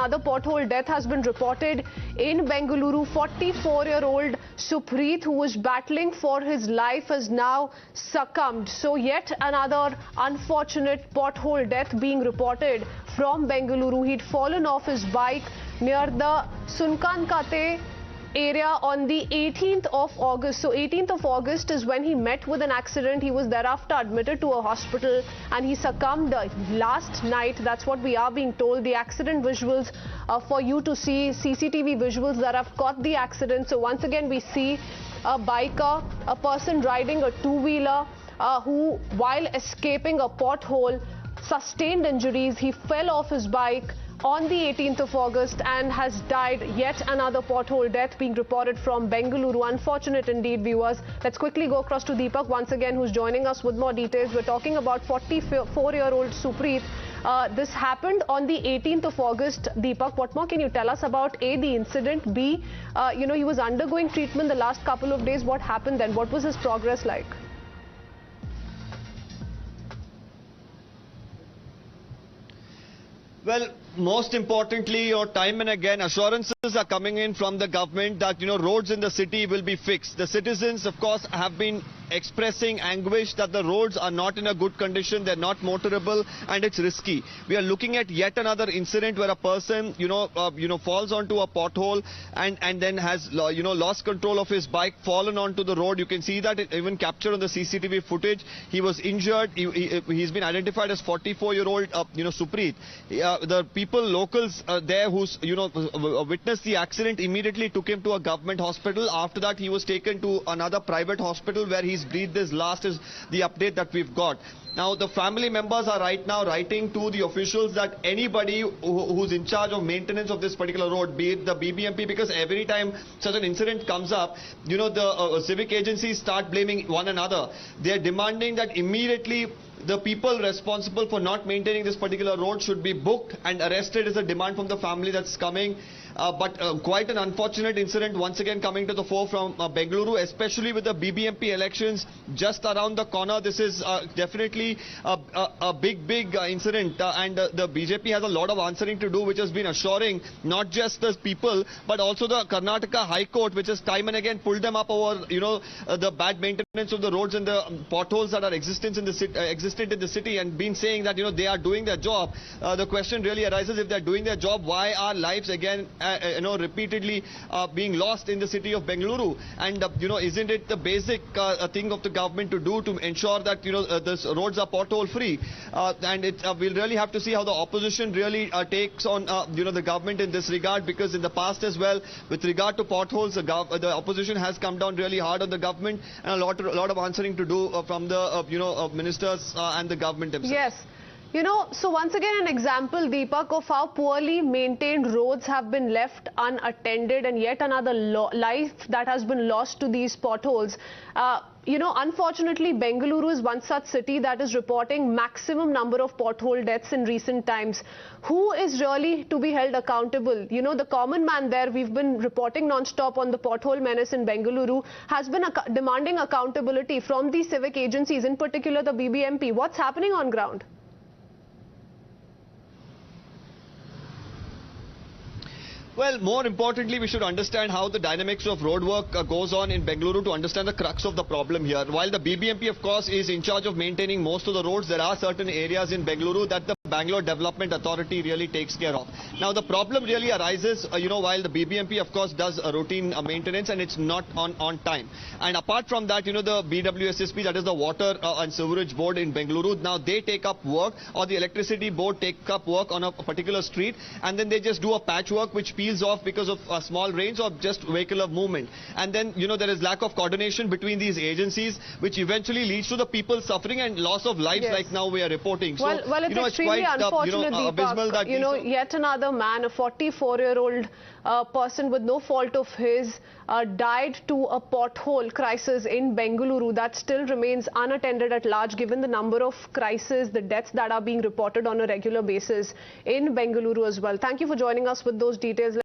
another pothole death has been reported in Bengaluru. 44-year-old Supreet, who was battling for his life, has now succumbed. So yet another unfortunate pothole death being reported from Bengaluru. He'd fallen off his bike near the Sunkankate area on the 18th of August. So 18th of August is when he met with an accident. He was thereafter admitted to a hospital and he succumbed last night. That's what we are being told. The accident visuals for you to see, CCTV visuals that have caught the accident. So once again we see a biker, a person riding a two-wheeler who, while escaping a pothole, sustained injuries. He fell off his bike on the 18th of August and has died. Yet another pothole death being reported from Bengaluru. Unfortunate indeed, viewers. Let's quickly go across to Deepak once again, who's joining us with more details. We're talking about 44-year-old Supreet. This happened on the 18th of August. Deepak, what more can you tell us about A, the incident, B, he was undergoing treatment the last couple of days. What happened then? What was his progress like? Well, most importantly, time and again, assurances are coming in from the government that, roads in the city will be fixed. The citizens, of course, have been expressing anguish that the roads are not in a good condition, they're not motorable, and it's risky. We are looking at yet another incident where a person, falls onto a pothole and then has, lost control of his bike, fallen onto the road. You can see that it even captured on the CCTV footage. He was injured. He's been identified as 44-year-old, Supreet. The people, locals there who's, witnessed the accident immediately took him to a government hospital. After that, he was taken to another private hospital where he's breathed his last, is the update that we've got. Now, the family members are right now writing to the officials that anybody who's in charge of maintenance of this particular road, be it the BBMP, because every time such an incident comes up, the civic agencies start blaming one another. They're demanding that immediately the people responsible for not maintaining this particular road should be booked and arrested, is a demand from the family that's coming. But quite an unfortunate incident once again coming to the fore from Bengaluru, especially with the BBMP elections just around the corner. This is definitely a big incident, and the BJP has a lot of answering to do, which has been assuring not just the people but also the Karnataka High Court, which has time and again pulled them up over the bad maintenance of the roads and the potholes that are existent in the city, and been saying that they are doing their job. The question really arises, if they are doing their job, why are lives again repeatedly being lost in the city of Bengaluru? And isn't it the basic thing of the government to do to ensure that these roads are pothole free? And we'll really have to see how the opposition really takes on the government in this regard, because in the past as well, with regard to potholes, the opposition has come down really hard on the government, and a lot of answering to do from the ministers and the government themselves. Yes. So once again an example, Deepak, of how poorly maintained roads have been left unattended, and yet another life that has been lost to these potholes. Unfortunately, Bengaluru is one such city that is reporting maximum number of pothole deaths in recent times. Who is really to be held accountable? The common man there, we've been reporting non-stop on the pothole menace in Bengaluru, has been demanding accountability from the civic agencies, in particular the BBMP. What's happening on ground? Well, more importantly, we should understand how the dynamics of roadwork goes on in Bengaluru to understand the crux of the problem here. While the BBMP, of course, is in charge of maintaining most of the roads, there are certain areas in Bengaluru that the Bangalore Development Authority really takes care of. Now, the problem really arises, while the BBMP, of course, does a routine maintenance, and it's not on time. And apart from that, the BWSSB, that is the Water and Sewerage Board in Bengaluru, now they take up work, or the Electricity Board take up work on a particular street, and then they just do a patchwork which peels off because of small rains or just vehicular movement. And then, there is lack of coordination between these agencies, which eventually leads to the people suffering and loss of lives, yes, like now we are reporting. So, well, it's extremely unfortunate, abysmal that yet another man, a 44-year-old person with no fault of his, died to a pothole crisis in Bengaluru that still remains unattended at large, given the number of crises, the deaths that are being reported on a regular basis in Bengaluru as well. Thank you for joining us with those details.